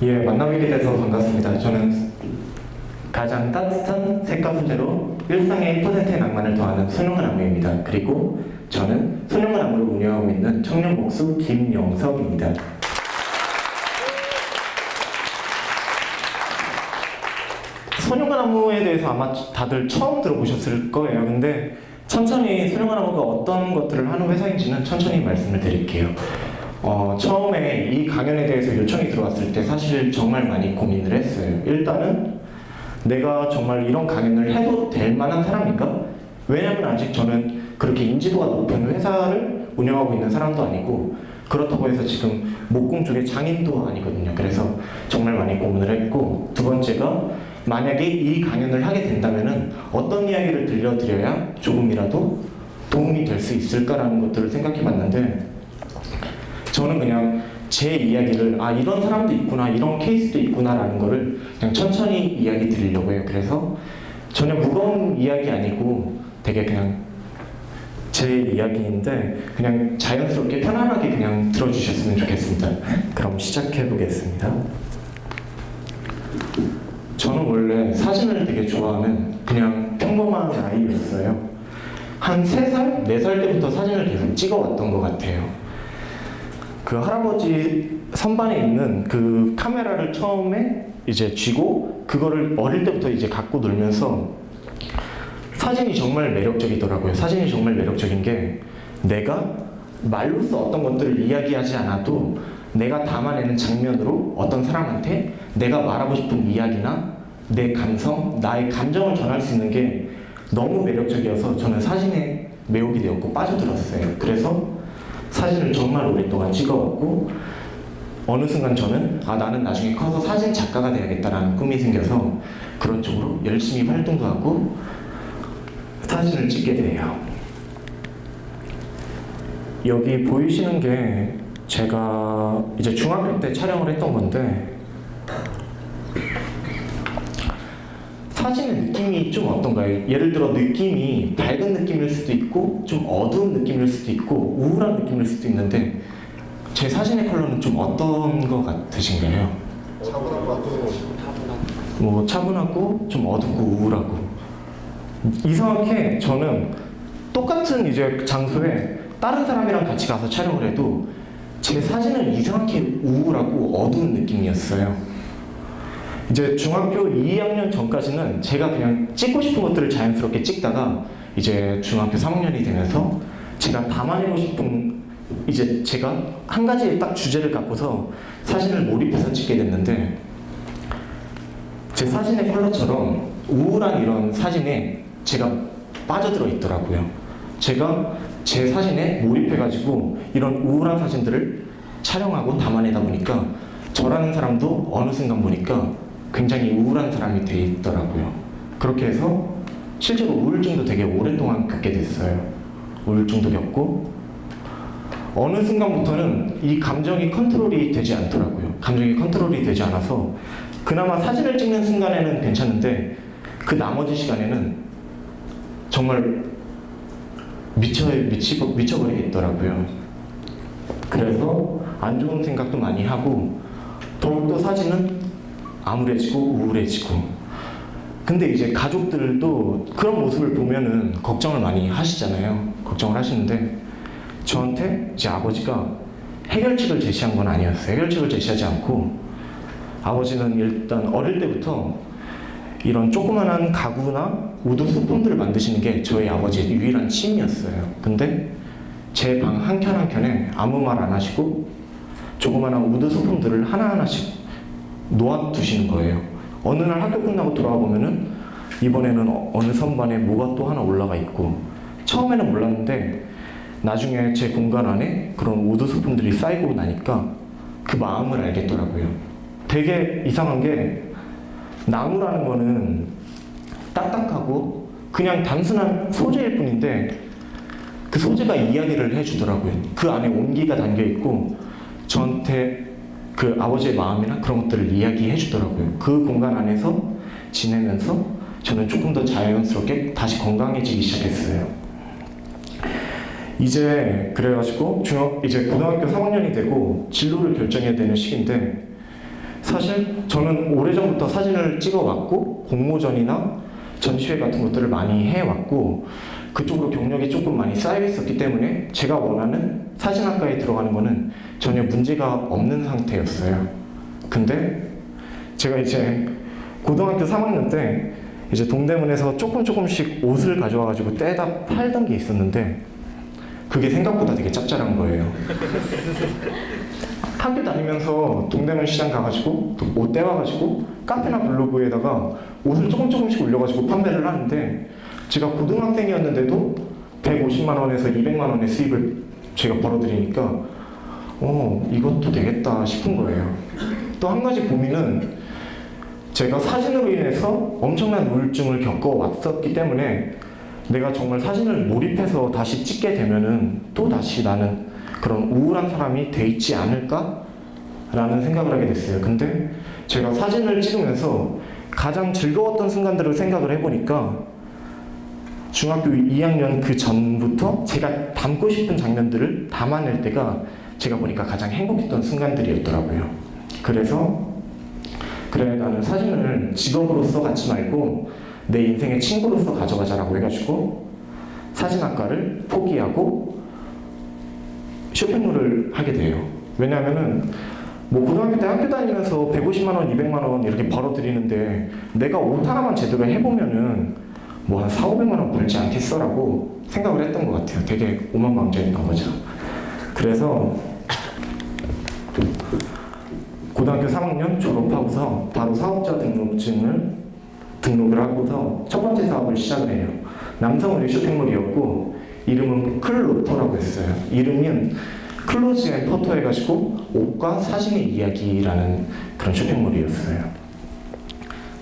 예, 만나뵙게 돼서 반갑습니다. 저는 가장 따뜻한 색과 소재로 일상의 1%의 낭만을 더하는 손영은 안무입니다. 그리고 저는 손영은 안무를 운영하고 있는 청년 목수 김영석입니다. 손영은 안무에 대해서 아마 다들 처음 들어보셨을 거예요. 근데 천천히 손영은 안무가 어떤 것들을 하는 회사인지는 천천히 말씀을 드릴게요. 처음에 이 강연에 대해서 요청이 들어왔을 때 사실 정말 많이 고민을 했어요. 일단은 내가 정말 이런 강연을 해도 될 만한 사람인가? 왜냐면 아직 저는 그렇게 인지도가 높은 회사를 운영하고 있는 사람도 아니고 그렇다고 해서 지금 목공 쪽의 장인도 아니거든요. 그래서 정말 많이 고민을 했고, 두 번째가 만약에 이 강연을 하게 된다면은 어떤 이야기를 들려드려야 조금이라도 도움이 될 수 있을까라는 것들을 생각해 봤는데, 저는 그냥 제 이야기를 이런 사람도 있구나, 이런 케이스도 있구나라는 거를 그냥 천천히 이야기 드리려고 해요. 그래서 전혀 무거운 이야기 아니고 되게 그냥 제 이야기인데 그냥 자연스럽게 편안하게 그냥 들어주셨으면 좋겠습니다. 그럼 시작해 보겠습니다. 저는 원래 사진을 되게 좋아하는 그냥 평범한 아이였어요. 한 3살, 4살 때부터 사진을 계속 찍어왔던 것 같아요. 그 할아버지 선반에 있는 그 카메라를 처음에 이제 쥐고 그거를 어릴 때부터 이제 갖고 놀면서 사진이 정말 매력적이더라고요. 사진이 정말 매력적인 게 내가 말로써 어떤 것들을 이야기하지 않아도 내가 담아내는 장면으로 어떤 사람한테 내가 말하고 싶은 이야기나 내 감성, 나의 감정을 전할 수 있는 게 너무 매력적이어서 저는 사진에 매혹이 되었고 빠져들었어요. 그래서 사진을 정말 오랫동안 찍어왔고, 어느 순간 저는 나는 나중에 커서 사진 작가가 돼야겠다라는 꿈이 생겨서 그런 쪽으로 열심히 활동도 하고 사진을 찍게 돼요. 여기 보이시는 게 제가 이제 중학교 때 촬영을 했던 건데, 사진의 느낌이 좀 어떤가요? 예를 들어 느낌이 밝은 느낌일 수도 있고 좀 어두운 느낌일 수도 있고 우울한 느낌일 수도 있는데 제 사진의 컬러는 좀 어떤 것 같으신가요? 차분하고 차분하고 좀 어둡고 우울하고. 이상하게 저는 똑같은 이제 장소에 다른 사람이랑 같이 가서 촬영을 해도 제 사진은 이상하게 우울하고 어두운 느낌이었어요. 이제 중학교 2학년 전까지는 제가 그냥 찍고 싶은 것들을 자연스럽게 찍다가 이제 중학교 3학년이 되면서 제가 담아내고 싶은 이제 제가 한 가지의 딱 주제를 갖고서 사진을 몰입해서 찍게 됐는데, 제 사진의 컬러처럼 우울한 이런 사진에 제가 빠져들어 있더라고요. 제가 제 사진에 몰입해가지고 이런 우울한 사진들을 촬영하고 담아내다 보니까 저라는 사람도 어느 순간 보니까 굉장히 우울한 사람이 돼 있더라고요. 그렇게 해서 실제로 우울증도 되게 오랫동안 겪게 됐어요. 우울증도 겪고 어느 순간부터는 이 감정이 컨트롤이 되지 않더라고요. 감정이 컨트롤이 되지 않아서 그나마 사진을 찍는 순간에는 괜찮은데 그 나머지 시간에는 정말 미쳐버리겠더라고요. 그래서 안 좋은 생각도 많이 하고 더욱더 사진은 암울해지고 우울해지고. 근데 이제 가족들도 그런 모습을 보면은 걱정을 많이 하시잖아요. 걱정을 하시는데 저한테 제 아버지가 해결책을 제시한 건 아니었어요. 해결책을 제시하지 않고 아버지는 일단 어릴 때부터 이런 조그만한 가구나 우드 소품들을 만드시는 게 저희 아버지의 유일한 취미였어요. 근데 제 방 한켠 한켠에 아무 말 안 하시고 조그만한 우드 소품들을 하나하나씩 놓아두시는 거예요. 어느 날 학교 끝나고 돌아와 보면은 이번에는 어느 선반에 뭐가 또 하나 올라가 있고, 처음에는 몰랐는데 나중에 제 공간 안에 그런 우드 소품들이 쌓이고 나니까 그 마음을 알겠더라고요. 되게 이상한 게 나무라는 거는 딱딱하고 그냥 단순한 소재일 뿐인데 그 소재가 이야기를 해주더라고요. 그 안에 온기가 담겨 있고 저한테 그 아버지의 마음이나 그런 것들을 이야기해 주더라고요. 그 공간 안에서 지내면서 저는 조금 더 자연스럽게 다시 건강해지기 시작했어요. 이제 그래가지고 이제 고등학교 3학년이 되고 진로를 결정해야 되는 시기인데 사실 저는 오래전부터 사진을 찍어왔고 공모전이나 전시회 같은 것들을 많이 해왔고 그쪽으로 경력이 조금 많이 쌓여 있었기 때문에 제가 원하는 사진학과에 들어가는 거는 전혀 문제가 없는 상태였어요. 근데 제가 이제 고등학교 3학년 때 이제 동대문에서 조금씩 옷을 가져와가지고 떼다 팔던 게 있었는데 그게 생각보다 되게 짭짤한 거예요. 학교 다니면서 동대문 시장 가가지고 옷 떼와가지고 카페나 블로그에다가 옷을 조금씩 올려가지고 판매를 하는데 제가 고등학생이었는데도 150만 원에서 200만 원의 수입을 제가 벌어들이니까 이것도 되겠다 싶은 거예요. 또 한 가지 고민은 제가 사진으로 인해서 엄청난 우울증을 겪어왔었기 때문에 내가 정말 사진을 몰입해서 다시 찍게 되면은 또 다시 나는 그런 우울한 사람이 돼 있지 않을까라는 생각을 하게 됐어요. 근데 제가 사진을 찍으면서 가장 즐거웠던 순간들을 생각을 해보니까 중학교 2학년 그 전부터 제가 담고 싶은 장면들을 담아낼 때가 제가 보니까 가장 행복했던 순간들이었더라고요. 그래서 그래 나는 사진을 직업으로서 갖지 말고 내 인생의 친구로서 가져가자라고 해가지고 사진학과를 포기하고 쇼핑몰을 하게 돼요. 왜냐하면은 뭐 고등학교 때 학교 다니면서 150만 원, 200만 원 이렇게 벌어들이는데 내가 옷 하나만 제대로 해보면은 뭐 한 4, 500만 원 벌지 않겠어라고 생각을 했던 것 같아요. 되게 오만방자였던 거죠. 그래서 고등학교 3학년 졸업하고서 바로 사업자 등록을 하고서 첫 번째 사업을 시작을 해요. 남성 의류 쇼핑몰이었고 이름은 클로토라고 했어요. 이름은 클로즈 앤 포토 해가지고 옷과 사진의 이야기라는 그런 쇼핑몰이었어요.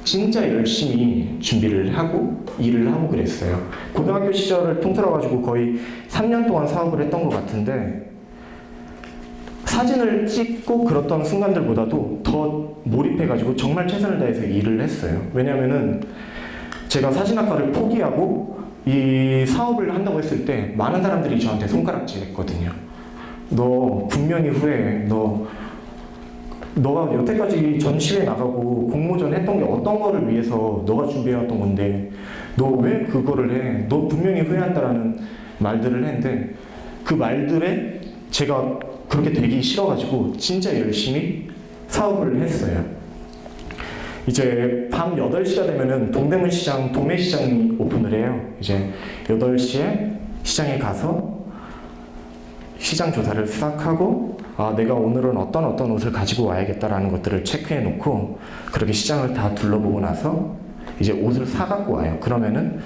진짜 열심히 준비를 하고 일을 하고 그랬어요. 고등학교 시절을 통틀어가지고 거의 3년 동안 사업을 했던 것 같은데 사진을 찍고 그랬던 순간들보다도 더 몰입해가지고 정말 최선을 다해서 일을 했어요. 왜냐면은 제가 사진학과를 포기하고 이 사업을 한다고 했을 때 많은 사람들이 저한테 손가락질 했거든요. 너 분명히 후회해. 너가 여태까지 전시회 나가고 공모전 했던 게 어떤 거를 위해서 너가 준비해왔던 건데 너 왜 그거를 해? 너 분명히 후회한다라는 말들을 했는데 그 말들에 제가 그렇게 되기 싫어가지고 진짜 열심히 사업을 했어요. 이제 밤 8시가 되면은 동대문 시장, 도매시장이 오픈을 해요. 이제 8시에 시장에 가서 시장 조사를 싹 하고 내가 오늘은 어떤 옷을 가지고 와야겠다라는 것들을 체크해 놓고 그렇게 시장을 다 둘러보고 나서 이제 옷을 사갖고 와요. 그러면은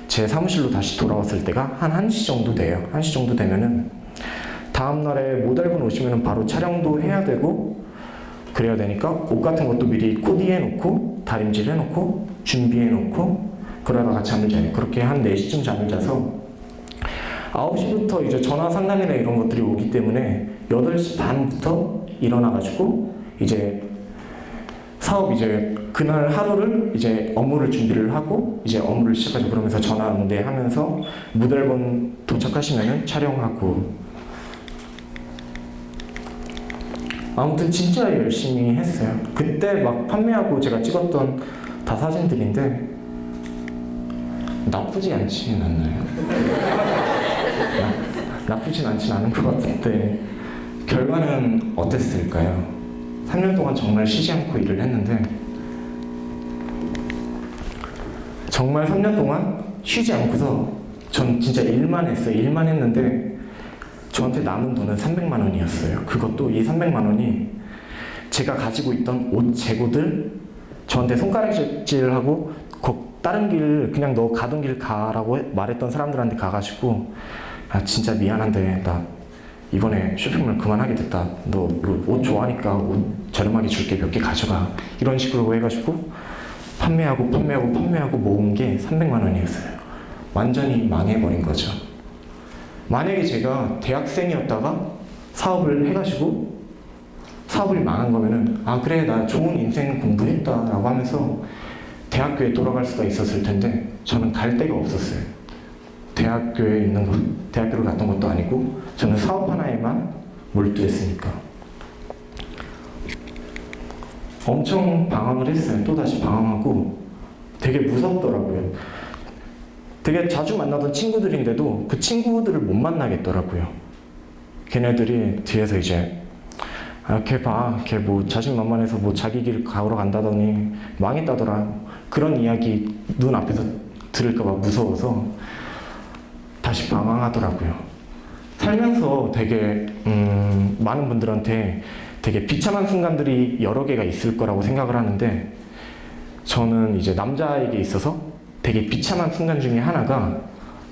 제 사무실로 다시 돌아왔을 때가 한 1시 정도 돼요. 1시 정도 되면은 다음날에 모델분 오시면은 바로 촬영도 해야 되고 그래야 되니까 옷 같은 것도 미리 코디해 놓고 다림질 해 놓고 준비해 놓고 그러다가 잠을 자요. 그렇게 한 4시쯤 잠을 자서 9시부터 이제 전화 상담이나 이런 것들이 오기 때문에 8시 반부터 일어나가지고 이제 사업 이제 그날 하루를 이제 업무를 준비를 하고 이제 업무를 시작하죠. 그러면서 전화 응대하면서 모델분 도착하시면은 촬영하고 아무튼 진짜 열심히 했어요. 그때 막 판매하고 제가 찍었던 다 사진들인데 나쁘지 않지는 않나요? 나쁘진 않진 않은 것 같은데 결과는 어땠을까요? 3년 동안 정말 쉬지 않고 일을 했는데 정말 3년 동안 쉬지 않고서 전 진짜 일만 했어요. 일만 했는데 저한테 남은 돈은 300만 원이었어요. 그것도 이 300만 원이 제가 가지고 있던 옷 재고들 저한테 손가락질을 하고 다른 길 그냥 너 가던 길 가라고 말했던 사람들한테 가가지고 진짜 미안한데 나 이번에 쇼핑몰 그만하게 됐다. 너 이거 옷 좋아하니까 옷 저렴하게 줄게 몇 개 가져가. 이런 식으로 해가지고 판매하고 모은 게 300만 원이었어요. 완전히 망해버린 거죠. 만약에 제가 대학생이었다가 사업을 해가지고 사업이 망한 거면은 그래 나 좋은 인생 공부했다라고 하면서 대학교에 돌아갈 수가 있었을 텐데 저는 갈 데가 없었어요. 대학교를 갔던 것도 아니고 저는 사업 하나에만 몰두했으니까. 엄청 방황을 했어요. 또다시 방황하고 되게 무섭더라고요. 되게 자주 만나던 친구들인데도 그 친구들을 못 만나겠더라고요. 걔네들이 뒤에서 이제 걔 봐, 걔 뭐 자신만만해서 뭐 자기 길 가으러 간다더니 망했다더라. 그런 이야기 눈앞에서 들을까봐 무서워서 다시 방황하더라고요. 살면서 되게 많은 분들한테 되게 비참한 순간들이 여러 개가 있을 거라고 생각을 하는데 저는 이제 남자에게 있어서 되게 비참한 순간 중에 하나가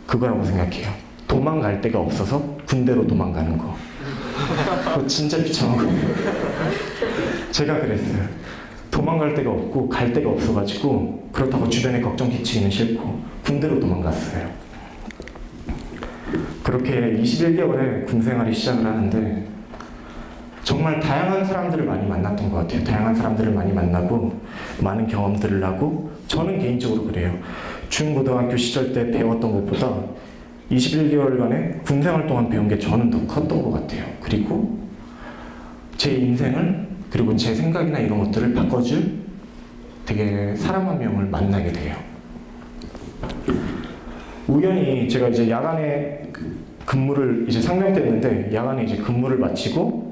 그거라고 생각해요. 도망갈 데가 없어서 군대로 도망가는 거. 그거 진짜 비참한 거예요. 제가 그랬어요. 도망갈 데가 없고 갈 데가 없어가지고 그렇다고 주변에 걱정 끼치기는 싫고 군대로 도망갔어요. 그렇게 21개월에 군 생활이 시작을 하는데 정말 다양한 사람들을 많이 만났던 것 같아요. 다양한 사람들을 많이 만나고 많은 경험들을 하고 저는 개인적으로 그래요. 중고등학교 시절 때 배웠던 것보다 21개월간의 군 생활 동안 배운 게 저는 더 컸던 것 같아요. 그리고 제 인생을 그리고 제 생각이나 이런 것들을 바꿔줄 되게 사람 한 명을 만나게 돼요. 우연히 제가 이제 야간에 근무를 이제 상병 때 했는데 야간에 이제 근무를 마치고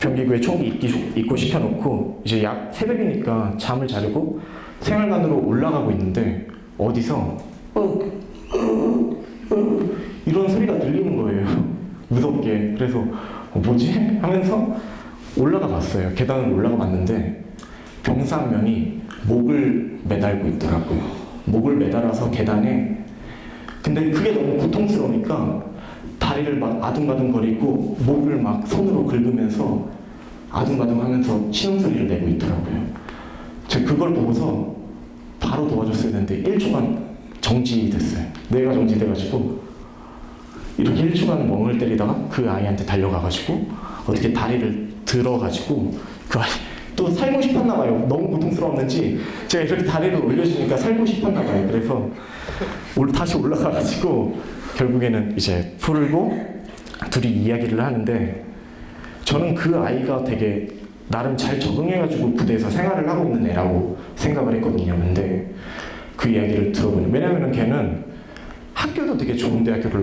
병기구에 총기 입고 시켜놓고 이제 새벽이니까 잠을 자려고 생활관으로 올라가고 있는데 어디서 이런 소리가 들리는 거예요. 무섭게. 그래서 뭐지? 하면서 올라가 봤어요. 계단을 올라가 봤는데 병사 한 명이 목을 매달고 있더라고요. 목을 매달아서 계단에 근데 그게 너무 고통스러우니까 다리를 막 아둥바둥거리고 목을 막 손으로 긁으면서 아둥바둥하면서 신음소리를 내고 있더라고요. 제가 그걸 보고서 바로 도와줬어야 되는데 1초간 정지됐어요. 뇌가 정지돼가지고 이렇게 1초간 멍을 때리다가 그 아이한테 달려가가지고 어떻게 다리를 들어가지고 그 아이 또 살고 싶었나 봐요. 너무 고통스러웠는지 제가 이렇게 다리를 올려주니까 살고 싶었나 봐요. 그래서 다시 올라가가지고 결국에는 이제 풀고 둘이 이야기를 하는데 저는 그 아이가 되게 나름 잘 적응해가지고 부대에서 생활을 하고 있는 애라고 생각을 했거든요. 근데 그 이야기를 들어보니 왜냐면은 걔는 학교도 되게 좋은 대학교를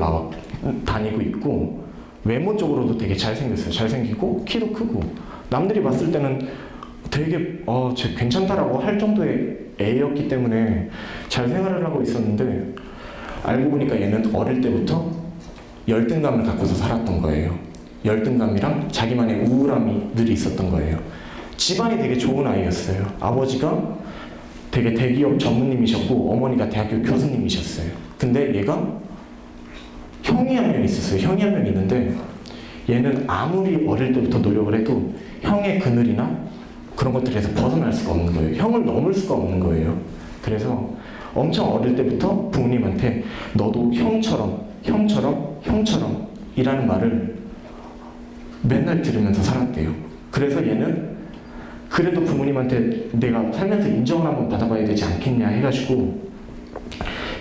다니고 있고 외모적으로도 되게 잘생겼어요. 잘생기고 키도 크고 남들이 봤을 때는 되게 쟤 괜찮다라고 할 정도의 애였기 때문에 잘 생활을 하고 있었는데 알고 보니까 얘는 어릴 때부터 열등감을 갖고서 살았던 거예요. 열등감이랑 자기만의 우울함이 늘 있었던 거예요. 집안이 되게 좋은 아이였어요. 아버지가 되게 대기업 전무님이셨고 어머니가 대학교 교수님이셨어요. 근데 얘가 형이 한 명 있었어요. 형이 한 명 있는데 얘는 아무리 어릴 때부터 노력을 해도 형의 그늘이나 그런 것들에서 벗어날 수가 없는 거예요. 형을 넘을 수가 없는 거예요. 그래서 엄청 어릴 때부터 부모님한테 너도 형처럼 이라는 말을 맨날 들으면서 살았대요. 그래서 얘는 그래도 부모님한테 내가 살면서 인정을 한번 받아봐야 되지 않겠냐 해가지고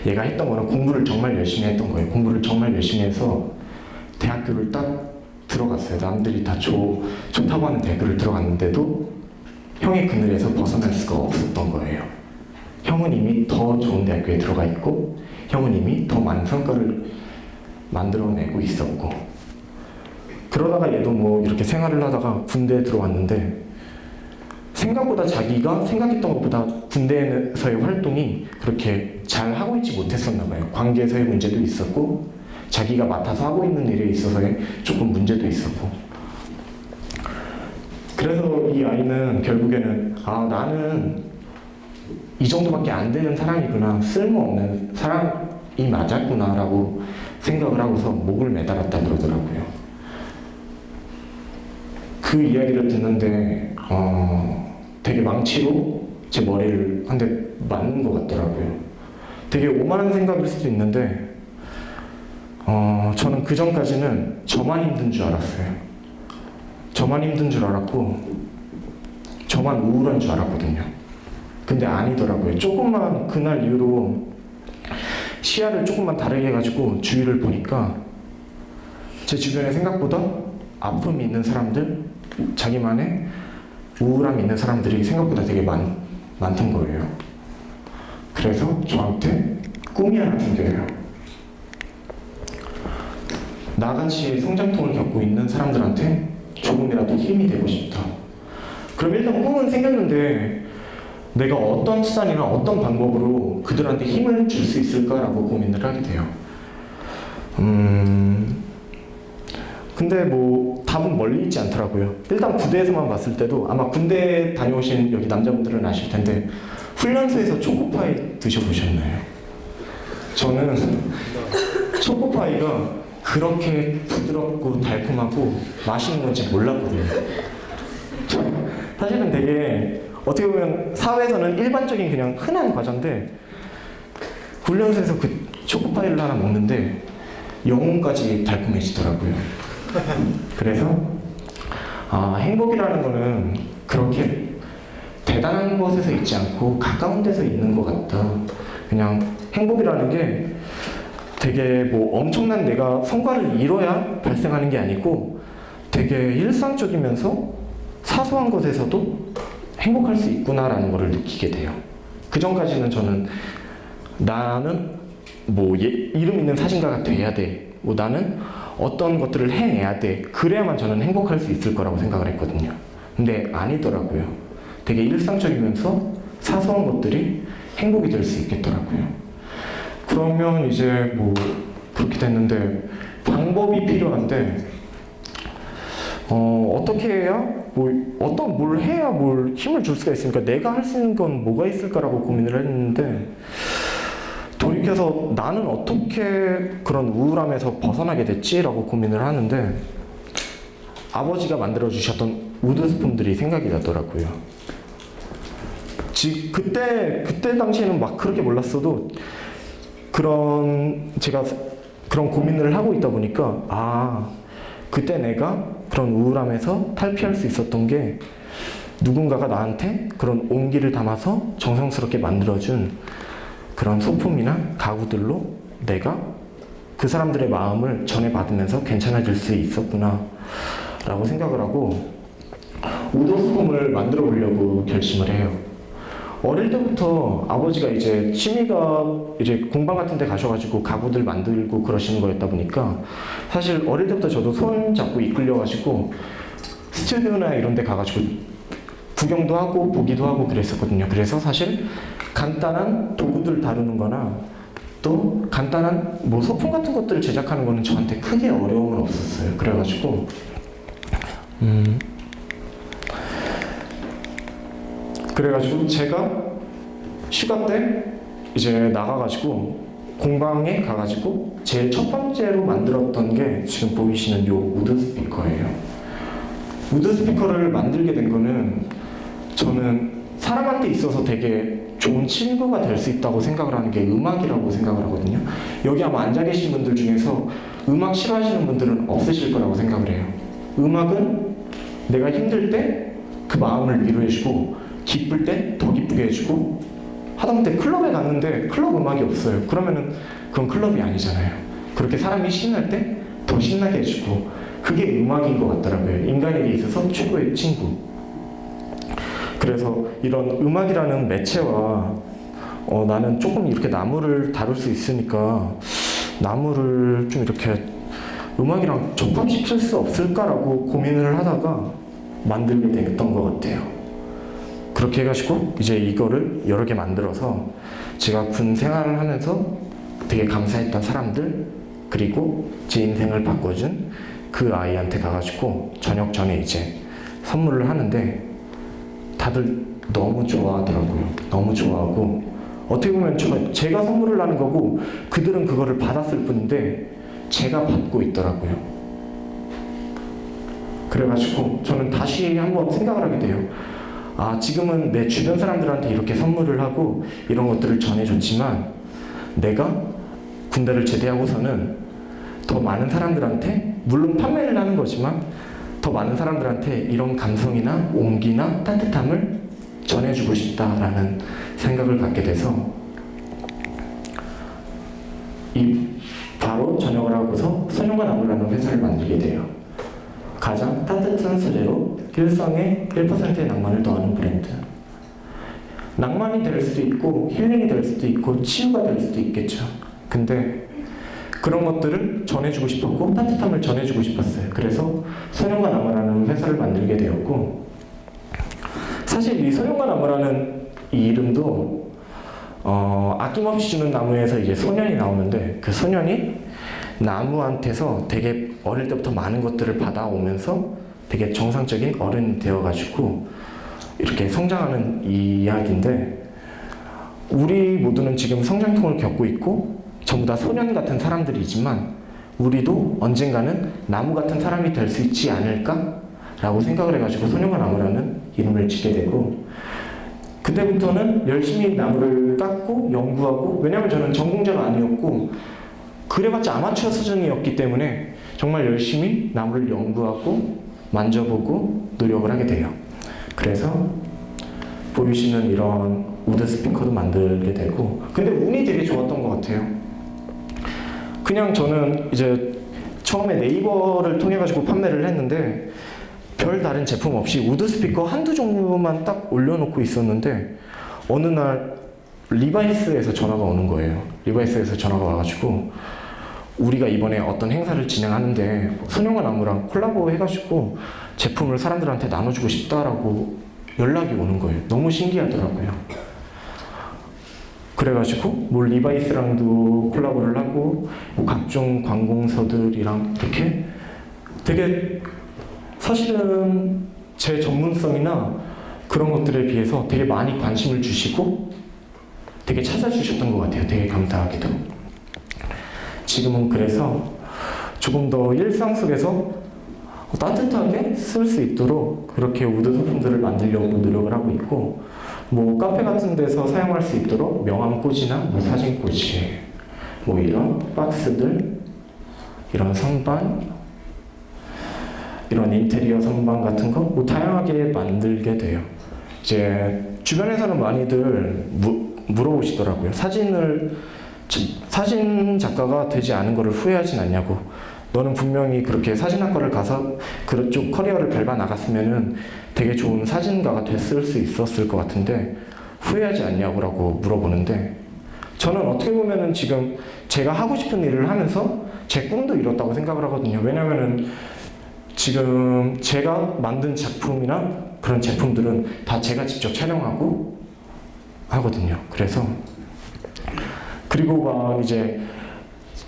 얘가 했던 거는 공부를 정말 열심히 했던 거예요. 공부를 정말 열심히 해서 대학교를 딱 들어갔어요. 남들이 다 좋다고 하는 대학교를 들어갔는데도 형의 그늘에서 벗어날 수가 없었던 거예요. 형은 이미 더 좋은 대학교에 들어가 있고 형은 이미 더 많은 성과를 만들어내고 있었고 그러다가 얘도 뭐 이렇게 생활을 하다가 군대에 들어왔는데 생각보다 자기가 생각했던 것보다 군대에서의 활동이 그렇게 잘 하고 있지 못했었나 봐요. 관계에서의 문제도 있었고 자기가 맡아서 하고 있는 일에 있어서의 조금 문제도 있었고 그래서 이 아이는 결국에는 나는 이 정도밖에 안 되는 사람이구나, 쓸모없는 사람이 맞았구나 라고 생각을 하고서 목을 매달았다 그러더라고요. 그 이야기를 듣는데 되게 망치로 제 머리를 한 대 맞는 것 같더라고요. 되게 오만한 생각일 수도 있는데 저는 그 전까지는 저만 힘든 줄 알았어요. 저만 힘든 줄 알았고 저만 우울한 줄 알았거든요. 근데 아니더라고요. 조금만 그날 이후로 시야를 조금만 다르게 해가지고 주위를 보니까 제 주변에 생각보다 아픔이 있는 사람들, 자기만의 우울함이 있는 사람들이 생각보다 되게 많던 거예요. 그래서 저한테 꿈이 하나 생겨요. 나같이 성장통을 겪고 있는 사람들한테 조금이라도 힘이 되고 싶다. 그럼 일단 꿈은 생겼는데 내가 어떤 수단이나 어떤 방법으로 그들한테 힘을 줄 수 있을까라고 고민을 하게 돼요. 근데 뭐 답은 멀리 있지 않더라고요. 일단 부대에서만 봤을 때도 아마 군대 다녀오신 여기 남자분들은 아실 텐데 훈련소에서 초코파이 드셔보셨나요? 저는 초코파이가 그렇게 부드럽고 달콤하고 맛있는 건지 몰랐거든요. 사실은 되게 어떻게 보면 사회에서는 일반적인 그냥 흔한 과자인데 훈련소에서 그 초코파이를 하나 먹는데 영혼까지 달콤해지더라고요. 그래서 행복이라는 거는 그렇게 대단한 곳에서 있지 않고 가까운 데서 있는 것 같다. 그냥 행복이라는 게 되게 뭐 엄청난 내가 성과를 이뤄야 발생하는 게 아니고 되게 일상적이면서 사소한 것에서도 행복할 수 있구나라는 것을 느끼게 돼요. 그 전까지는 저는 나는 뭐 이름 있는 사진가가 돼야 돼. 뭐 나는 어떤 것들을 해내야 돼. 그래야만 저는 행복할 수 있을 거라고 생각을 했거든요. 근데 아니더라고요. 되게 일상적이면서 사소한 것들이 행복이 될 수 있겠더라고요. 그러면 이제 뭐 그렇게 됐는데 방법이 필요한데 어떻게 해야 뭘 해야 뭘 힘을 줄 수가 있습니까? 내가 할 수 있는 건 뭐가 있을까라고 고민을 했는데 돌이켜서 나는 어떻게 그런 우울함에서 벗어나게 됐지라고 고민을 하는데 아버지가 만들어 주셨던 우드 스푼들이 생각이 나더라고요. 그때 당시에는 막 그렇게 몰랐어도 제가 그런 고민을 하고 있다 보니까 그때 내가 그런 우울함에서 탈피할 수 있었던 게 누군가가 나한테 그런 온기를 담아서 정성스럽게 만들어준 그런 소품이나 가구들로 내가 그 사람들의 마음을 전해받으면서 괜찮아질 수 있었구나 라고 생각을 하고 우드 소품을 만들어 보려고 결심을 해요. 어릴 때부터 아버지가 이제 취미가 이제 공방 같은 데 가셔가지고 가구들 만들고 그러시는 거였다 보니까 사실 어릴 때부터 저도 손 잡고 이끌려가지고 스튜디오나 이런 데 가가지고 구경도 하고 보기도 하고 그랬었거든요. 그래서 사실 간단한 도구들 다루는 거나 또 간단한 뭐 소품 같은 것들을 제작하는 거는 저한테 크게 어려움은 없었어요. 그래가지고 제가 휴가 때 이제 나가가지고 공방에 가가지고 제일 첫 번째로 만들었던 게 지금 보이시는 요 우드 스피커예요. 우드 스피커를 만들게 된 거는 저는 사람한테 있어서 되게 좋은 친구가 될 수 있다고 생각을 하는 게 음악이라고 생각을 하거든요. 여기 아마 앉아 계신 분들 중에서 음악 싫어하시는 분들은 없으실 거라고 생각을 해요. 음악은 내가 힘들 때 그 마음을 위로해주고 기쁠 때 더 기쁘게 해주고 하다못해 클럽에 갔는데 클럽 음악이 없어요. 그러면은 그건 클럽이 아니잖아요. 그렇게 사람이 신날 때 더 신나게 해주고 그게 음악인 것 같더라고요. 인간에게 있어서 최고의 친구. 그래서 이런 음악이라는 매체와 나는 조금 이렇게 나무를 다룰 수 있으니까 나무를 좀 이렇게 음악이랑 접합시킬 수 없을까라고 고민을 하다가 만들게 됐던 것 같아요. 그렇게 해가지고 이제 이거를 여러 개 만들어서 제가 군 생활을 하면서 되게 감사했던 사람들 그리고 제 인생을 바꿔준 그 아이한테 가가지고 저녁 전에 이제 선물을 하는데 다들 너무 좋아하더라고요. 너무 좋아하고 어떻게 보면 제가 선물을 하는 거고 그들은 그거를 받았을 뿐인데 제가 받고 있더라고요. 그래가지고 저는 다시 한번 생각을 하게 돼요. 지금은 내 주변 사람들한테 이렇게 선물을 하고 이런 것들을 전해줬지만 내가 군대를 제대하고서는 더 많은 사람들한테 물론 판매를 하는 거지만 더 많은 사람들한테 이런 감성이나 온기나 따뜻함을 전해주고 싶다라는 생각을 갖게 돼서 바로 전역을 하고서 소년과 나무라는 회사를 만들게 돼요. 가장 따뜻한 소재로 일상에 1%의 낭만을 더하는 브랜드. 낭만이 될 수도 있고 힐링이 될 수도 있고 치유가 될 수도 있겠죠. 근데 그런 것들을 전해주고 싶었고 따뜻함을 전해주고 싶었어요. 그래서 소년과 나무라는 회사를 만들게 되었고, 사실 이 소년과 나무라는 이 이름도 아낌없이 주는 나무에서 이제 소년이 나오는데, 그 소년이 나무한테서 되게 어릴 때부터 많은 것들을 받아오면서 되게 정상적인 어른이 되어가지고 이렇게 성장하는 이야기인데, 우리 모두는 지금 성장통을 겪고 있고 전부 다 소년 같은 사람들이지만 우리도 언젠가는 나무 같은 사람이 될 수 있지 않을까? 라고 생각을 해가지고 소년과 나무라는 이름을 짓게 되고, 그때부터는 열심히 나무를 깎고 연구하고, 왜냐면 저는 전공자가 아니었고 그래봤자 아마추어 수준이었기 때문에 정말 열심히 나무를 연구하고 만져보고 노력을 하게 돼요. 그래서 보이시는 이런 우드 스피커도 만들게 되고, 근데 운이 되게 좋았던 것 같아요. 그냥 저는 이제 처음에 네이버를 통해 가지고 판매를 했는데 별 다른 제품 없이 우드 스피커 한두 종류만 딱 올려놓고 있었는데, 어느 날 리바이스에서 전화가 오는 거예요. 리바이스에서 전화가 와가지고 우리가 이번에 어떤 행사를 진행하는데 소년과 나무랑 콜라보 해가지고 제품을 사람들한테 나눠주고 싶다라고 연락이 오는 거예요. 너무 신기하더라고요. 그래가지고 뭐 리바이스랑도 콜라보를 하고 각종 관공서들이랑 이렇게 되게, 사실은 제 전문성이나 그런 것들에 비해서 되게 많이 관심을 주시고 되게 찾아주셨던 것 같아요. 되게 감사하게도. 지금은 그래서 조금 더 일상 속에서 따뜻하게 쓸 수 있도록 그렇게 우드 소품들을 만들려고 노력을 하고 있고, 뭐 카페 같은 데서 사용할 수 있도록 명함꽂이나 뭐 사진꽂이, 뭐 이런 박스들, 이런 선반, 이런 인테리어 선반 같은 거 뭐 다양하게 만들게 돼요. 이제 주변에서는 많이들 물어보시더라고요. 사진 작가가 되지 않은 거를 후회하진 않냐고. 너는 분명히 그렇게 사진학과를 가서 그쪽 커리어를 밟아 나갔으면은 되게 좋은 사진가가 됐을 수 있었을 것 같은데 후회하지 않냐고 물어보는데, 저는 어떻게 보면은 지금 제가 하고 싶은 일을 하면서 제 꿈도 이뤘다고 생각을 하거든요. 왜냐면은 지금 제가 만든 작품이나 그런 제품들은 다 제가 직접 촬영하고 하거든요. 그래서 그리고 막 이제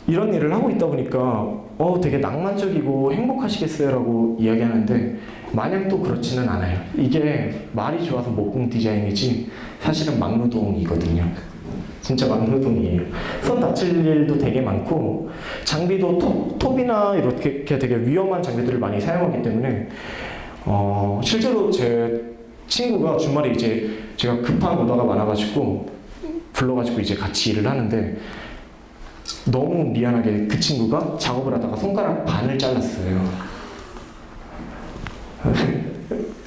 이런 일을 하고 있다 보니까 되게 낭만적이고 행복하시겠어요 라고 이야기하는데 마냥 또 그렇지는 않아요. 이게 말이 좋아서 목공 디자인이지 사실은 막노동이거든요. 진짜 막노동이에요. 손 다칠 일도 되게 많고, 장비도 톱이나 이렇게 되게 위험한 장비들을 많이 사용하기 때문에 실제로 제 친구가 주말에 이제 제가 급한 오더가 많아가지고 불러가지고 이제 같이 일을 하는데, 너무 미안하게 그 친구가 작업을 하다가 손가락 반을 잘랐어요.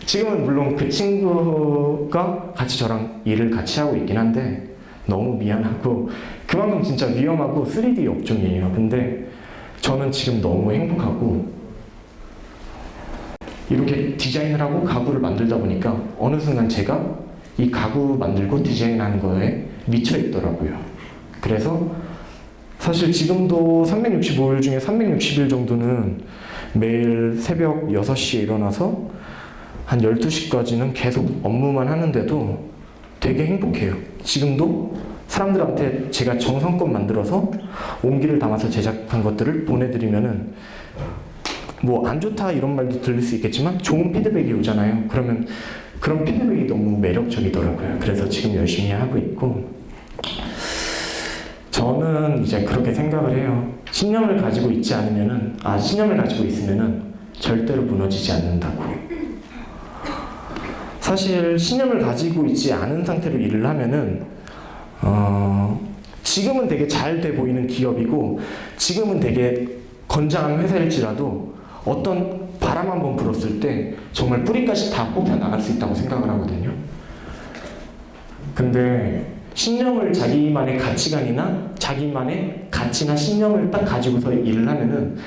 지금은 물론 그 친구가 같이 저랑 일을 같이 하고 있긴 한데 너무 미안하고, 그만큼 진짜 위험하고 3D 업종이에요. 근데 저는 지금 너무 행복하고, 이렇게 디자인을 하고 가구를 만들다 보니까 어느 순간 제가 이 가구 만들고 디자인하는 거에 미쳐 있더라고요. 그래서 사실 지금도 365일 중에 360일 정도는 매일 새벽 6시에 일어나서 한 12시까지는 계속 업무만 하는데도 되게 행복해요. 지금도 사람들한테 제가 정성껏 만들어서 온기를 담아서 제작한 것들을 보내드리면은 뭐 안 좋다 이런 말도 들릴 수 있겠지만 좋은 피드백이 오잖아요. 그러면 그런 피드백이 너무 매력적이더라고요. 그래서 지금 열심히 하고 있고, 저는 이제 그렇게 생각을 해요. 신념을 가지고 있으면은 절대로 무너지지 않는다고. 사실 신념을 가지고 있지 않은 상태로 일을 하면은 지금은 되게 잘 돼 보이는 기업이고 지금은 되게 건장한 회사일지라도 어떤 바람 한번 불었을 때 정말 뿌리까지 다 뽑혀 나갈 수 있다고 생각을 하거든요. 근데 신념을, 자기만의 가치관이나 자기만의 가치나 신념을 딱 가지고서 일을 하면은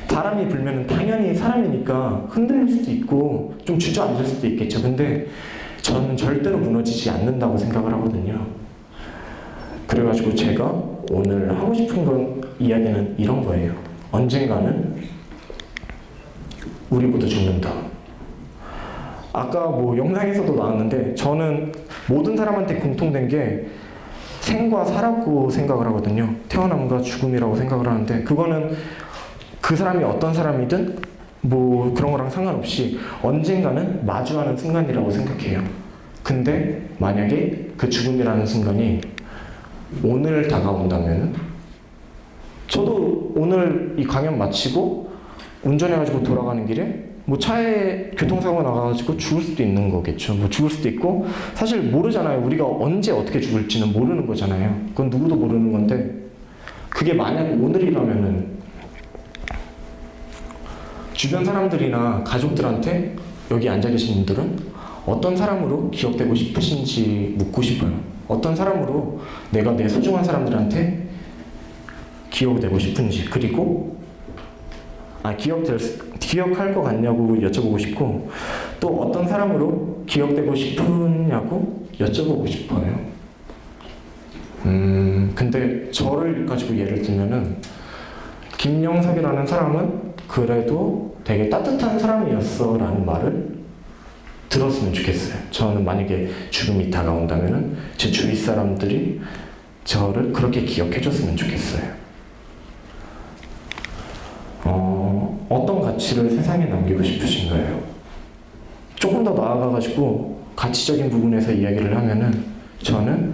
바람이 불면은 당연히 사람이니까 흔들릴 수도 있고 좀 주저앉을 수도 있겠죠. 근데 저는 절대로 무너지지 않는다고 생각을 하거든요. 그래가지고 제가 오늘 하고 싶은 건 이야기는 이런 거예요. 언젠가는 우리 모두 죽는다. 아까 뭐 영상에서도 나왔는데 저는 모든 사람한테 공통된 게 생과 사라고 생각을 하거든요. 태어남과 죽음이라고 생각을 하는데 그거는 그 사람이 어떤 사람이든 뭐 그런 거랑 상관없이 언젠가는 마주하는 순간이라고 생각해요. 근데 만약에 그 죽음이라는 순간이 오늘 다가온다면 저도 오늘 이 강연 마치고 운전해가지고 돌아가는 길에 뭐 차에 교통사고 나가지고 죽을 수도 있는 거겠죠. 뭐 죽을 수도 있고 사실 모르잖아요. 우리가 언제 어떻게 죽을지는 모르는 거잖아요. 그건 누구도 모르는 건데 그게 만약 오늘이라면은 주변 사람들이나 가족들한테 여기 앉아 계신 분들은 어떤 사람으로 기억되고 싶으신지 묻고 싶어요. 어떤 사람으로 내가 내 소중한 사람들한테 기억되고 싶은지 그리고 기억할 것 같냐고 여쭤보고 싶고 또 어떤 사람으로 기억되고 싶으냐고 여쭤보고 싶어요. 근데 저를 가지고 예를 들면은 김영석이라는 사람은 그래도 되게 따뜻한 사람이었어 라는 말을 들었으면 좋겠어요. 저는 만약에 죽음이 다가온다면은 제 주위 사람들이 저를 그렇게 기억해 줬으면 좋겠어요. 어떤 가치를 세상에 남기고 싶으신가요? 조금 더 나아가가지고 가치적인 부분에서 이야기를 하면은 저는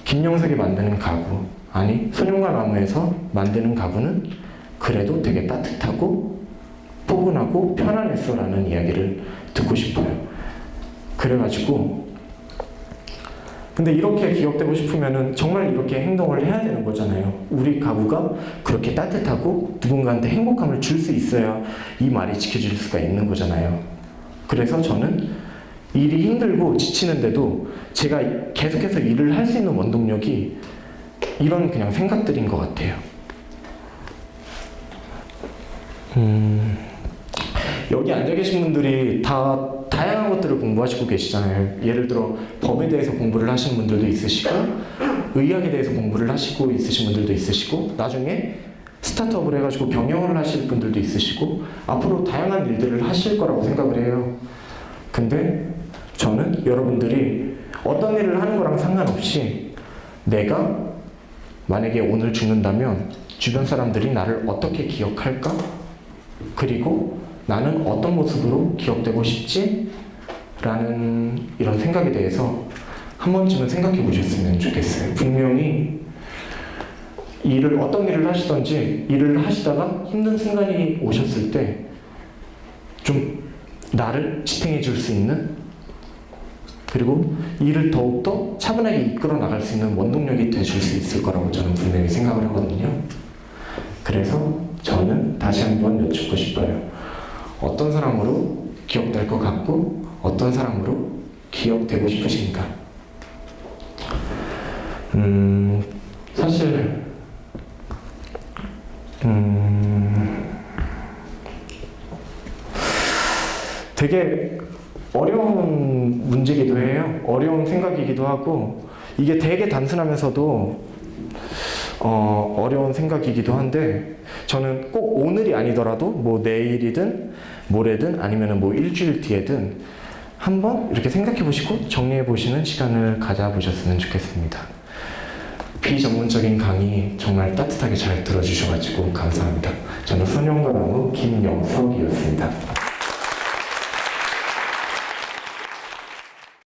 김영석이 만드는 가구, 아니 소년과 나무에서 만드는 가구는 그래도 되게 따뜻하고 포근하고 편안했어 라는 이야기를 듣고 싶어요. 그래가지고 근데 이렇게 기억되고 싶으면은 정말 이렇게 행동을 해야 되는 거잖아요. 우리 가구가 그렇게 따뜻하고 누군가한테 행복함을 줄 수 있어야 이 말이 지켜질 수가 있는 거잖아요. 그래서 저는 일이 힘들고 지치는데도 제가 계속해서 일을 할 수 있는 원동력이 이런 그냥 생각들인 것 같아요. 여기 앉아 계신 분들이 다 다양한 것들을 공부하시고 계시잖아요. 예를 들어 법에 대해서 공부를 하시는 분들도 있으시고 의학에 대해서 공부를 하시고 있으신 분들도 있으시고 나중에 스타트업을 해가지고 경영을 하실 분들도 있으시고 앞으로 다양한 일들을 하실 거라고 생각을 해요. 근데 저는 여러분들이 어떤 일을 하는 거랑 상관없이 내가 만약에 오늘 죽는다면 주변 사람들이 나를 어떻게 기억할까? 그리고 나는 어떤 모습으로 기억되고 싶지? 라는 이런 생각에 대해서 한 번쯤은 생각해 보셨으면 좋겠어요. 분명히 어떤 일을 하시던지 일을 하시다가 힘든 순간이 오셨을 때 좀 나를 지탱해 줄 수 있는 그리고 일을 더욱더 차분하게 이끌어 나갈 수 있는 원동력이 되줄 수 있을 거라고 저는 분명히 생각을 하거든요. 그래서 저는 다시 한번 여쭙고 싶어요. 어떤 사람으로 기억될 것 같고 어떤 사람으로 기억되고 싶으신가? 사실 되게 어려운 문제이기도 해요. 어려운 생각이기도 하고 이게 되게 단순하면서도 어려운 생각이기도 한데 저는 꼭 오늘이 아니더라도 뭐 내일이든 모레든 아니면 뭐 일주일 뒤에든 한번 이렇게 생각해 보시고 정리해 보시는 시간을 가져보셨으면 좋겠습니다. 비전문적인 강의 정말 따뜻하게 잘 들어주셔가지고 감사합니다. 저는 소년과 나무 김영석이었습니다.